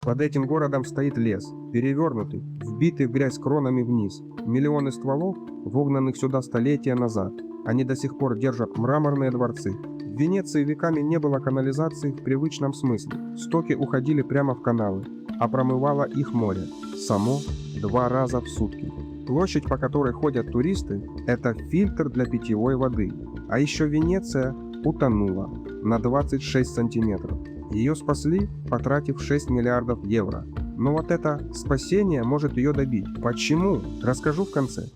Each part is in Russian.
Под этим городом стоит лес, перевернутый, вбитый в грязь кронами вниз. Миллионы стволов, вогнанных сюда столетия назад. Они до сих пор держат мраморные дворцы. В Венеции веками не было канализации в привычном смысле. Стоки уходили прямо в каналы, а промывало их море. Само 2 раза в сутки. Площадь, по которой ходят туристы, это фильтр для питьевой воды. А еще Венеция утонула на 26 сантиметров. Ее спасли, потратив 6 миллиардов евро. Но вот это спасение может ее добить. Почему? Расскажу в конце.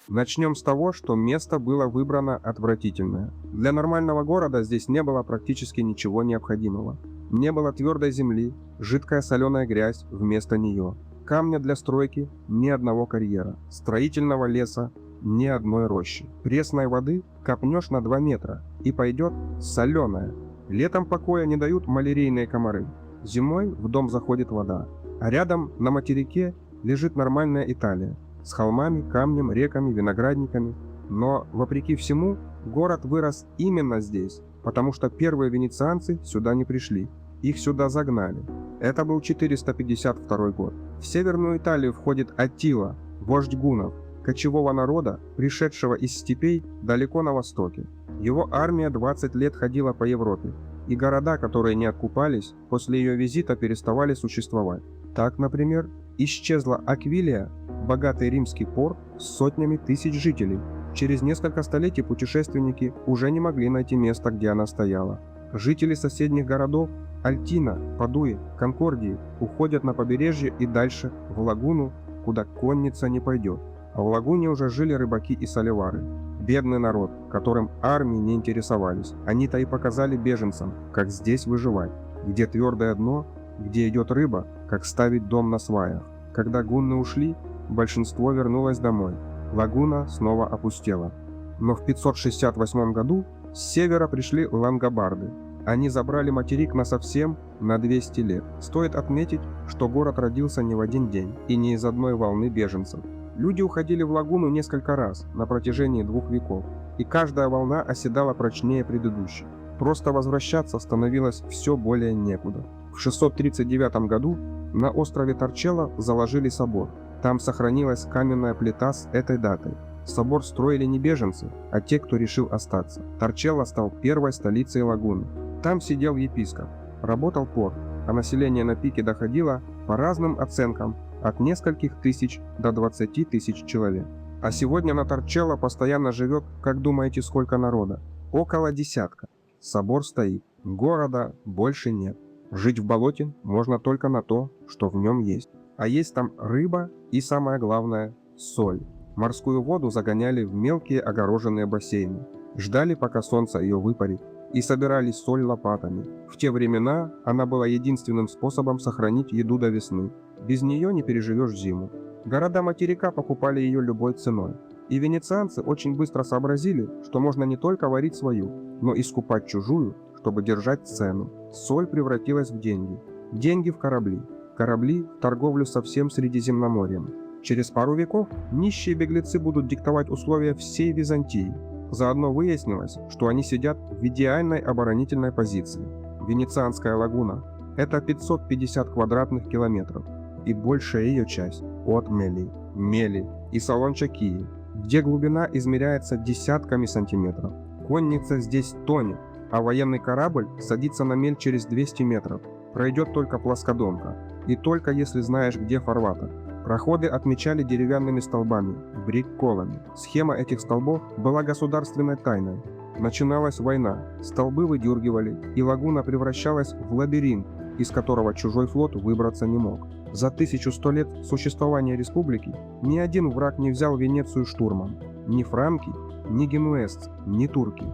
Начнем с того, что место было выбрано отвратительное. Для нормального города здесь не было практически ничего необходимого. Не было твердой земли, жидкая соленая грязь вместо нее. Камня для стройки – ни одного карьера. Строительного леса – ни одной рощи. Пресной воды копнешь на 2 метра и пойдет соленая. Летом покоя не дают малярийные комары. Зимой в дом заходит вода. А рядом на материке лежит нормальная Италия. С холмами, камнем, реками, виноградниками. Но, вопреки всему, город вырос именно здесь, потому что первые венецианцы сюда не пришли. Их сюда загнали. Это был 452 год. В Северную Италию входит Аттила, вождь гуннов, кочевого народа, пришедшего из степей далеко на востоке. Его армия 20 лет ходила по Европе, и города, которые не откупались, после ее визита переставали существовать. Так, например, исчезла Аквилия, богатый римский порт с сотнями тысяч жителей. Через несколько столетий путешественники уже не могли найти место, где она стояла. Жители соседних городов Альтина, Падуи, Конкордии уходят на побережье и дальше в лагуну, куда конница не пойдет. А в лагуне уже жили рыбаки и соливары. Бедный народ, которым армии не интересовались. Они-то и показали беженцам, как здесь выживать, где твердое дно, где идет рыба, как ставить дом на сваях. Когда гунны ушли, большинство вернулось домой. Лагуна снова опустела. Но в 568 году с севера пришли лангобарды. Они забрали материк насовсем на 200 лет. Стоит отметить, что город родился не в один день и не из одной волны беженцев. Люди уходили в лагуну несколько раз на протяжении 2 веков, и каждая волна оседала прочнее предыдущей. Просто возвращаться становилось все более некуда. В 639 году на острове Торчелло заложили собор. Там сохранилась каменная плита с этой датой. Собор строили не беженцы, а те, кто решил остаться. Торчелло стал первой столицей лагуны. Там сидел епископ, работал порт, а население на пике доходило, по разным оценкам, от нескольких тысяч до 20 тысяч человек. А сегодня на Торчелло постоянно живет, как думаете, сколько народа? Около 10. Собор стоит, города больше нет. Жить в болоте можно только на то, что в нем есть. А есть там рыба и, самое главное, соль. Морскую воду загоняли в мелкие огороженные бассейны. Ждали, пока солнце ее выпарит, и собирали соль лопатами. В те времена она была единственным способом сохранить еду до весны. Без нее не переживешь зиму. Города материка покупали ее любой ценой. И венецианцы очень быстро сообразили, что можно не только варить свою, но и скупать чужую, чтобы держать цену. Соль превратилась в деньги. Деньги в корабли. Корабли в торговлю со всем Средиземноморьем. Через пару веков нищие беглецы будут диктовать условия всей Византии. Заодно выяснилось, что они сидят в идеальной оборонительной позиции. Венецианская лагуна – это 550 квадратных километров, и большая ее часть от Мели и Салончакии, где глубина измеряется десятками сантиметров. Конница здесь тонет, а военный корабль садится на мель через 200 метров. Пройдет только плоскодонка, и только если знаешь, где фарватер. Проходы отмечали деревянными столбами, брикколами. Схема этих столбов была государственной тайной. Начиналась война, столбы выдергивали, и лагуна превращалась в лабиринт, из которого чужой флот выбраться не мог. За 1100 лет существования республики ни один враг не взял Венецию штурмом. Ни франки, ни генуэзцы, ни турки.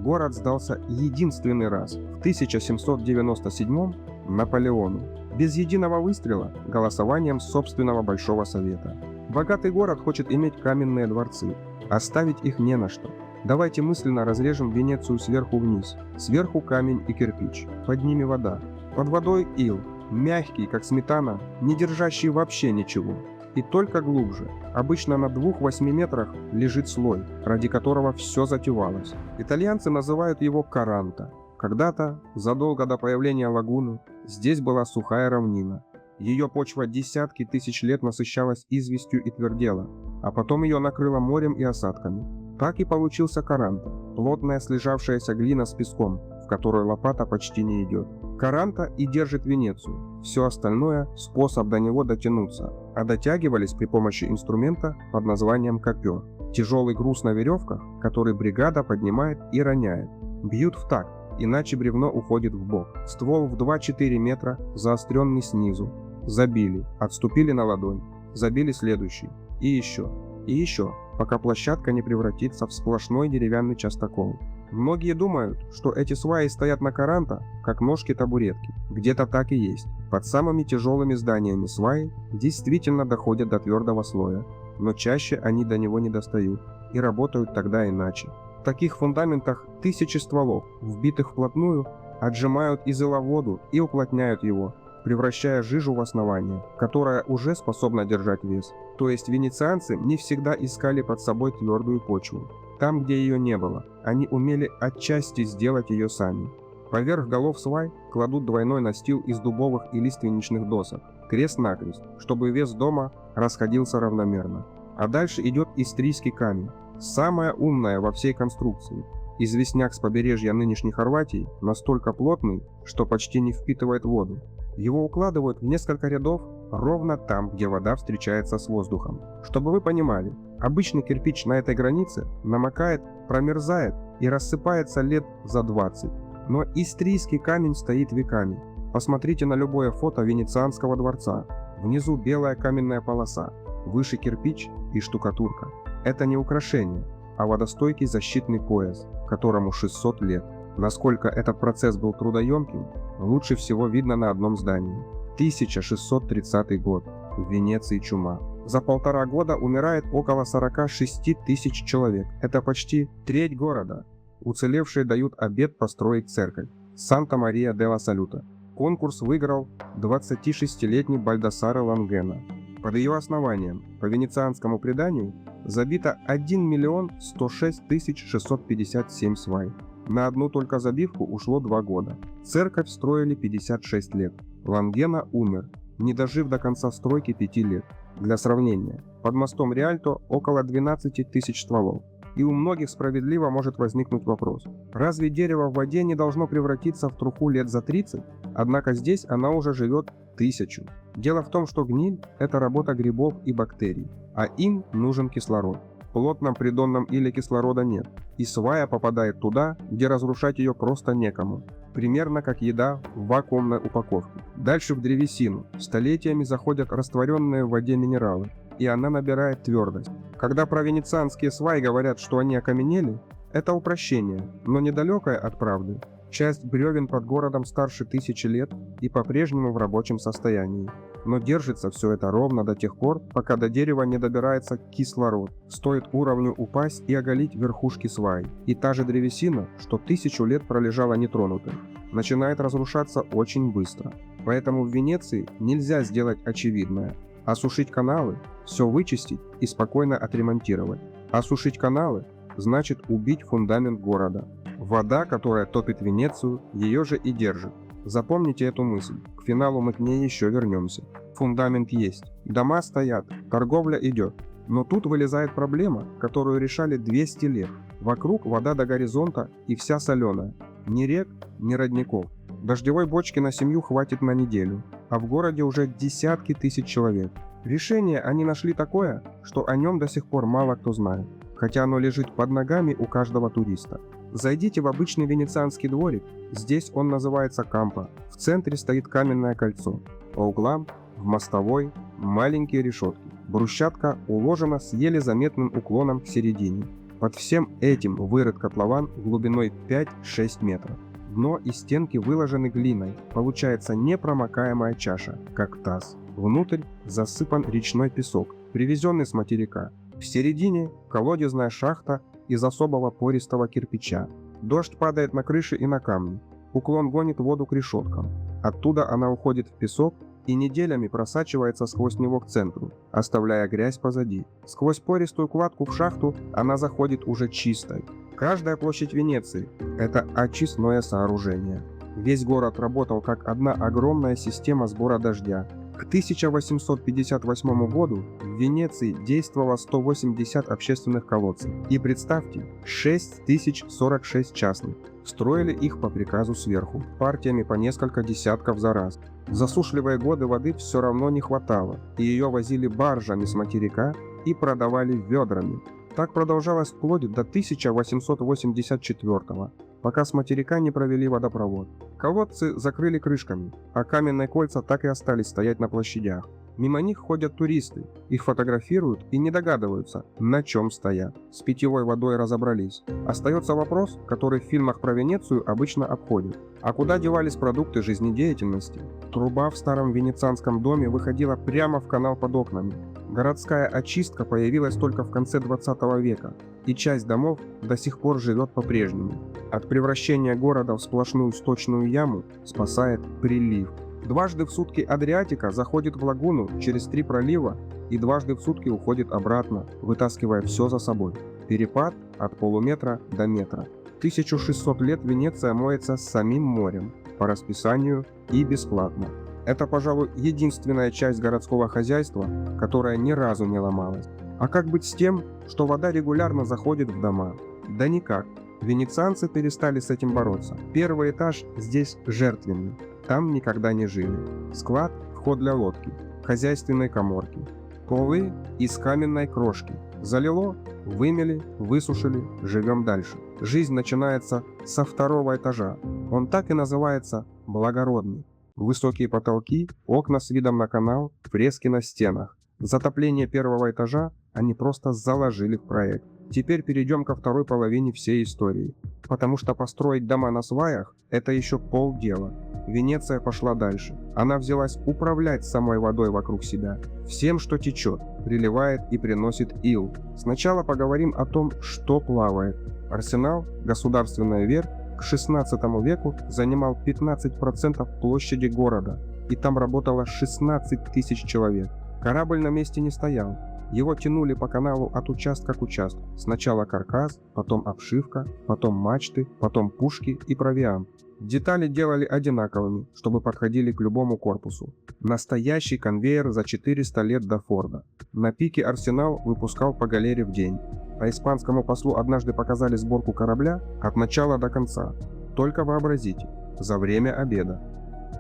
Город сдался единственный раз в 1797 Наполеону. Без единого выстрела, голосованием собственного Большого Совета. Богатый город хочет иметь каменные дворцы. Оставить их не на что. Давайте мысленно разрежем Венецию сверху вниз. Сверху камень и кирпич. Под ними вода. Под водой ил. Мягкий, как сметана, не держащий вообще ничего. И только глубже. Обычно на 2-8 метрах лежит слой, ради которого все затевалось. Итальянцы называют его каранта. Когда-то, задолго до появления лагуны, здесь была сухая равнина. Ее почва десятки тысяч лет насыщалась известью и твердела, а потом ее накрыло морем и осадками. Так и получился Каранта, плотная слежавшаяся глина с песком, в которую лопата почти не идет. Каранта и держит Венецию, все остальное – способ до него дотянуться, а дотягивались при помощи инструмента под названием копье. Тяжелый груз на веревках, который бригада поднимает и роняет. Бьют в такт, иначе бревно уходит в бок. Ствол в 2-4 метра, заостренный снизу. Забили, отступили на ладонь, забили следующий. И еще, пока площадка не превратится в сплошной деревянный частокол. Многие думают, что эти сваи стоят на Каранта, как ножки табуретки. Где-то так и есть. Под самыми тяжелыми зданиями сваи действительно доходят до твердого слоя, но чаще они до него не достают и работают тогда иначе. В таких фундаментах тысячи стволов, вбитых вплотную, отжимают из ила воду и уплотняют его, превращая жижу в основание, которое уже способно держать вес. То есть венецианцы не всегда искали под собой твердую почву. Там, где ее не было, они умели отчасти сделать ее сами. Поверх голов свай кладут двойной настил из дубовых и лиственничных досок, крест-накрест, чтобы вес дома расходился равномерно. А дальше идет истрийский камень, самое умное во всей конструкции. Известняк с побережья нынешней Хорватии настолько плотный, что почти не впитывает воду. Его укладывают в несколько рядов ровно там, где вода встречается с воздухом. Чтобы вы понимали, обычный кирпич на этой границе намокает, промерзает и рассыпается лет за 20. Но истрийский камень стоит веками. Посмотрите на любое фото Венецианского дворца. Внизу белая каменная полоса, выше кирпич и штукатурка. Это не украшение, а водостойкий защитный пояс, которому 600 лет. Насколько этот процесс был трудоемким, лучше всего видно на одном здании. 1630 год. В Венеции чума. За 1,5 года умирает около 46 тысяч человек. Это почти треть города. Уцелевшие дают обет построить церковь. Санта-Мария-де-ла-Салюта. Конкурс выиграл 26-летний Бальдасаре Лангена. Под ее основанием, по венецианскому преданию, забито 1 106 657 свай. На одну только забивку ушло 2 года. Церковь строили 56 лет. Лангена умер, не дожив до конца стройки 5 лет. Для сравнения, под мостом Риальто около 12 тысяч стволов. И у многих справедливо может возникнуть вопрос: разве дерево в воде не должно превратиться в труху лет за 30? Однако здесь она уже живет 1000. Дело в том, что гниль – это работа грибов и бактерий, а им нужен кислород. В плотном придонном иле кислорода нет, и свая попадает туда, где разрушать ее просто некому. Примерно как еда в вакуумной упаковке. Дальше в древесину столетиями заходят растворенные в воде минералы, и она набирает твердость. Когда про венецианские сваи говорят, что они окаменели, это упрощение, но недалекое от правды. Часть бревен под городом старше 1000 лет и по-прежнему в рабочем состоянии. Но держится все это ровно до тех пор, пока до дерева не добирается кислород. Стоит уровню упасть и оголить верхушки свай. И та же древесина, что 1000 лет пролежала нетронутой, начинает разрушаться очень быстро. Поэтому в Венеции нельзя сделать очевидное. Осушить каналы, все вычистить и спокойно отремонтировать. Осушить каналы значит убить фундамент города. Вода, которая топит Венецию, ее же и держит. Запомните эту мысль, к финалу мы к ней еще вернемся. Фундамент есть, дома стоят, торговля идет. Но тут вылезает проблема, которую решали 200 лет. Вокруг вода до горизонта и вся соленая. Ни рек, ни родников. Дождевой бочки на семью хватит на неделю, а в городе уже десятки тысяч человек. Решение они нашли такое, что о нем до сих пор мало кто знает, хотя оно лежит под ногами у каждого туриста. Зайдите в обычный венецианский дворик, здесь он называется Кампо. В центре стоит каменное кольцо, по углам, в мостовой, маленькие решетки. Брусчатка уложена с еле заметным уклоном к середине. Под всем этим вырыт котлован глубиной 5-6 метров. Дно и стенки выложены глиной, получается непромокаемая чаша, как таз. Внутрь засыпан речной песок, привезенный с материка. В середине колодезная шахта из особого пористого кирпича. Дождь падает на крыши и на камни. Уклон гонит воду к решеткам. Оттуда она уходит в песок и неделями просачивается сквозь него к центру, оставляя грязь позади. Сквозь пористую кладку в шахту она заходит уже чистой. Каждая площадь Венеции – это очистное сооружение. Весь город работал как одна огромная система сбора дождя. К 1858 году в Венеции действовало 180 общественных колодцев. И представьте, 6046 частных. Строили их по приказу сверху, партиями по несколько десятков за раз. В засушливые годы воды все равно не хватало, и ее возили баржами с материка и продавали ведрами. Так продолжалось вплоть до 1884, пока с материка не провели водопровод. Колодцы закрыли крышками, а каменные кольца так и остались стоять на площадях. Мимо них ходят туристы, их фотографируют и не догадываются, на чем стоят. С питьевой водой разобрались. Остается вопрос, который в фильмах про Венецию обычно обходят. А куда девались продукты жизнедеятельности? Труба в старом венецианском доме выходила прямо в канал под окнами. Городская очистка появилась только в конце 20 века, и часть домов до сих пор живет по-прежнему. От превращения города в сплошную сточную яму спасает прилив. Дважды в сутки Адриатика заходит в лагуну через 3 пролива и дважды в сутки уходит обратно, вытаскивая все за собой. Перепад от полуметра до метра. 1600 лет Венеция моется с самим морем, по расписанию и бесплатно. Это, пожалуй, единственная часть городского хозяйства, которая ни разу не ломалась. А как быть с тем, что вода регулярно заходит в дома? Да никак. Венецианцы перестали с этим бороться. Первый этаж здесь жертвенный. Там никогда не жили. Склад – вход для лодки. Хозяйственной каморки. Полы из каменной крошки. Залило, вымели, высушили, живем дальше. Жизнь начинается со 2-го этажа. Он так и называется «благородный». Высокие потолки, окна с видом на канал, фрески на стенах. Затопление 1-го этажа они просто заложили в проект. Теперь перейдем ко второй половине всей истории. Потому что построить дома на сваях – это еще полдела. Венеция пошла дальше. Она взялась управлять самой водой вокруг себя. Всем, что течет, приливает и приносит ил. Сначала поговорим о том, что плавает. Арсенал, государственная верфь, к 16 веку занимал 15% площади города, и там работало 16 тысяч человек. Корабль на месте не стоял. Его тянули по каналу от участка к участку. Сначала каркас, потом обшивка, потом мачты, потом пушки и провиант. Детали делали одинаковыми, чтобы подходили к любому корпусу. Настоящий конвейер за 400 лет до Форда. На пике Арсенал выпускал по галере в день. А испанскому послу однажды показали сборку корабля от начала до конца. Только вообразите, за время обеда.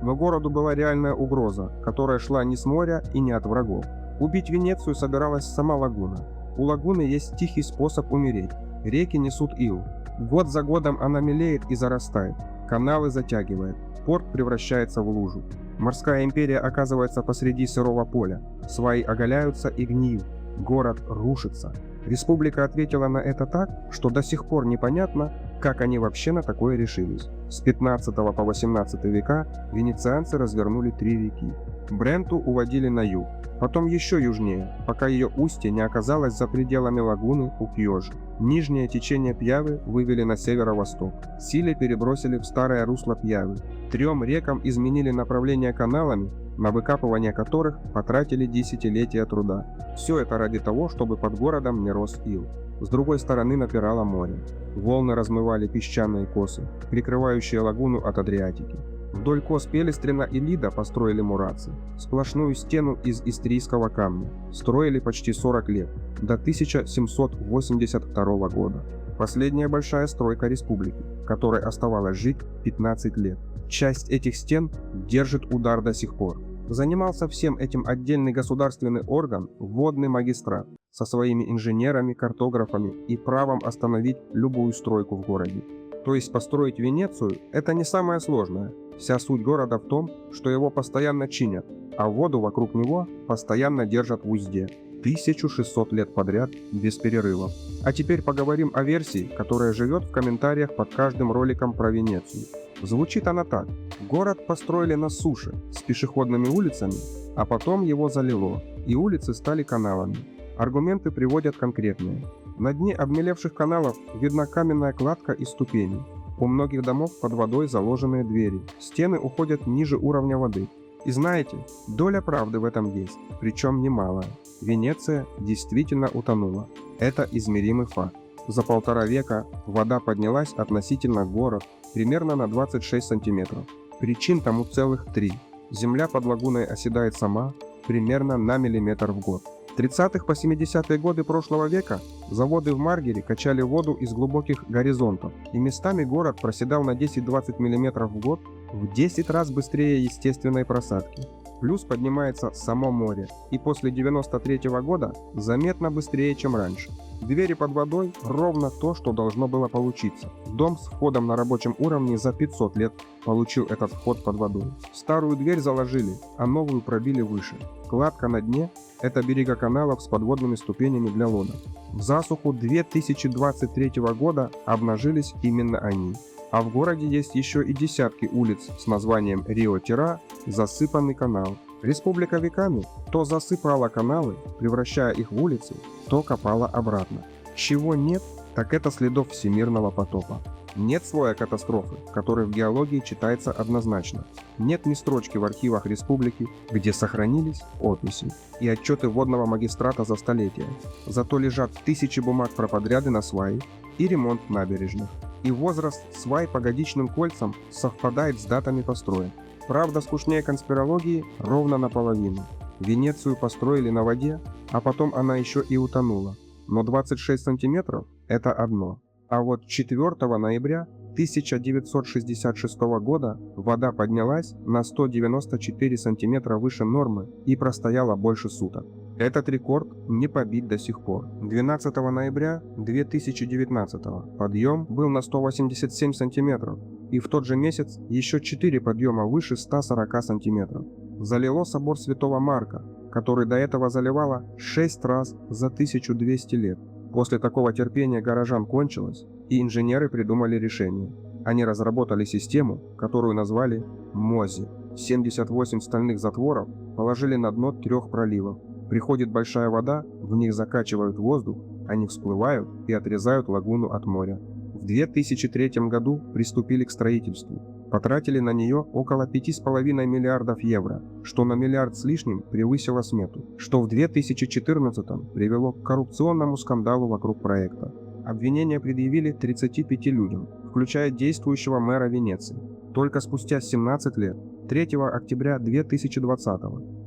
Но городу была реальная угроза, которая шла не с моря и не от врагов. Убить Венецию собиралась сама лагуна. У лагуны есть тихий способ умереть. Реки несут ил. Год за годом она мелеет и зарастает. Каналы затягивает. Порт превращается в лужу. Морская империя оказывается посреди сырого поля. Сваи оголяются и гниют. Город рушится. Республика ответила на это так, что до сих пор непонятно, как они вообще на такое решились. С 15 по 18 века венецианцы развернули 3 реки. Бренту уводили на юг, потом еще южнее, пока ее устье не оказалось за пределами лагуны у Кьёжи. Нижнее течение Пьявы вывели на северо-восток. Силе перебросили в старое русло Пьявы. 3 рекам изменили направление каналами, на выкапывание которых потратили десятилетия труда. Все это ради того, чтобы под городом не рос ил. С другой стороны напирало море. Волны размывали песчаные косы, прикрывающие лагуну от Адриатики. Вдоль кос Пелестрина и Лида построили мураци, сплошную стену из истрийского камня. Строили почти 40 лет, до 1782 года. Последняя большая стройка республики, которой оставалось жить 15 лет. Часть этих стен держит удар до сих пор. Занимался всем этим отдельный государственный орган – водный магистрат, со своими инженерами, картографами и правом остановить любую стройку в городе. То есть построить Венецию – это не самое сложное. Вся суть города в том, что его постоянно чинят, а воду вокруг него постоянно держат в узде. 1600 лет подряд, без перерывов. А теперь поговорим о версии, которая живет в комментариях под каждым роликом про Венецию. Звучит она так. Город построили на суше, с пешеходными улицами, а потом его залило, и улицы стали каналами. Аргументы приводят конкретные. На дне обмелевших каналов видна каменная кладка и ступени. У многих домов под водой заложенные двери. Стены уходят ниже уровня воды. И знаете, доля правды в этом есть, причем немалая. Венеция действительно утонула. Это измеримый факт. За 1,5 века вода поднялась относительно город примерно на 26 сантиметров. Причин тому целых 3. Земля под лагуной оседает сама примерно на миллиметр в год. В 30-х по 70-е годы прошлого века заводы в Маргере качали воду из глубоких горизонтов, и местами город проседал на 10-20 мм в год в 10 раз быстрее естественной просадки. Плюс поднимается само море, и после 93-го года заметно быстрее, чем раньше. Двери под водой – ровно то, что должно было получиться. Дом с входом на рабочем уровне за 500 лет получил этот вход под водой. Старую дверь заложили, а новую пробили выше. Кладка на дне – это берега каналов с подводными ступенями для лодок. В засуху 2023 года обнажились именно они. А в городе есть еще и десятки улиц с названием Рио-Тера, засыпанный канал. Республика веками то засыпала каналы, превращая их в улицы, то копала обратно. Чего нет, так это следов всемирного потопа. Нет слоя катастрофы, который в геологии читается однозначно. Нет ни строчки в архивах республики, где сохранились описи и отчеты водного магистрата за столетия. Зато лежат тысячи бумаг про подряды на сваи и ремонт набережных. И возраст свай по годичным кольцам совпадает с датами построек. Правда, скучнее конспирологии ровно наполовину. Венецию построили на воде, а потом она еще и утонула. Но 26 сантиметров – это одно. А вот 4 ноября 1966 года вода поднялась на 194 сантиметра выше нормы и простояла больше суток. Этот рекорд не побит до сих пор. 12 ноября 2019 подъем был на 187 сантиметров, и в тот же месяц еще 4 подъема выше 140 сантиметров. Залило собор Святого Марка, который до этого заливало 6 раз за 1200 лет. После такого терпения горожан кончилось, и инженеры придумали решение. Они разработали систему, которую назвали МОЗИ. 78 стальных затворов положили на дно 3 проливов. Приходит большая вода, в них закачивают воздух, они всплывают и отрезают лагуну от моря. В 2003 году приступили к строительству. Потратили на нее около 5,5 миллиардов евро, что на миллиард с лишним превысило смету, что в 2014 привело к коррупционному скандалу вокруг проекта. Обвинения предъявили 35 людям, включая действующего мэра Венеции. Только спустя 17 лет, 3 октября 2020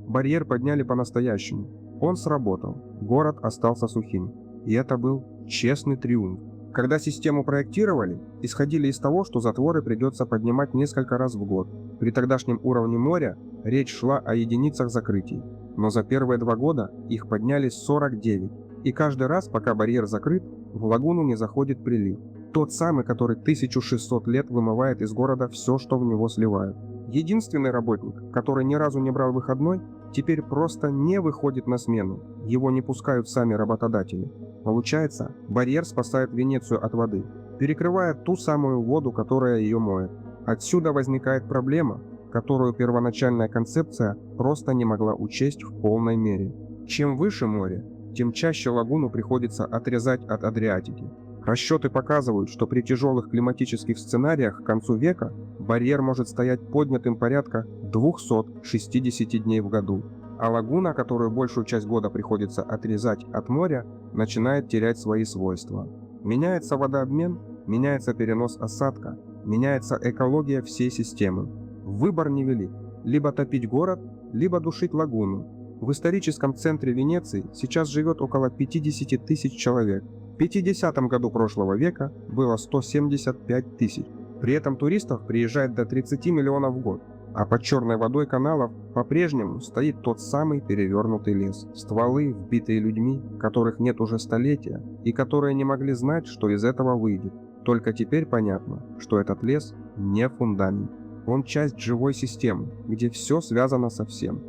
барьер подняли по-настоящему. Он сработал, город остался сухим. И это был честный триумф. Когда систему проектировали, исходили из того, что затворы придется поднимать несколько раз в год. При тогдашнем уровне моря речь шла о единицах закрытий. Но за первые 2 года их подняли 49. И каждый раз, пока барьер закрыт, в лагуну не заходит прилив. Тот самый, который 1600 лет вымывает из города все, что в него сливают. Единственный работник, который ни разу не брал выходной, теперь просто не выходит на смену. Его не пускают сами работодатели. Получается, барьер спасает Венецию от воды, перекрывая ту самую воду, которая ее моет. Отсюда возникает проблема, которую первоначальная концепция просто не могла учесть в полной мере. Чем выше море, тем чаще лагуну приходится отрезать от Адриатики. Расчеты показывают, что при тяжелых климатических сценариях к концу века барьер может стоять поднятым порядка 260 дней в году, а лагуна, которую большую часть года приходится отрезать от моря, начинает терять свои свойства. Меняется водообмен, меняется перенос осадка, меняется экология всей системы. Выбор невелик – либо топить город, либо душить лагуну. В историческом центре Венеции сейчас живет около 50 тысяч человек. В 50-м году прошлого века было 175 тысяч. При этом туристов приезжает до 30 миллионов в год. А под черной водой каналов по-прежнему стоит тот самый перевернутый лес. Стволы, вбитые людьми, которых нет уже столетия, и которые не могли знать, что из этого выйдет. Только теперь понятно, что этот лес не фундамент. Он часть живой системы, где все связано со всем.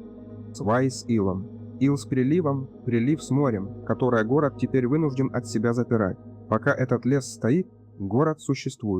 Сваи с илом. Ил с приливом, прилив с морем, которое город теперь вынужден от себя запирать. Пока этот лес стоит, город существует.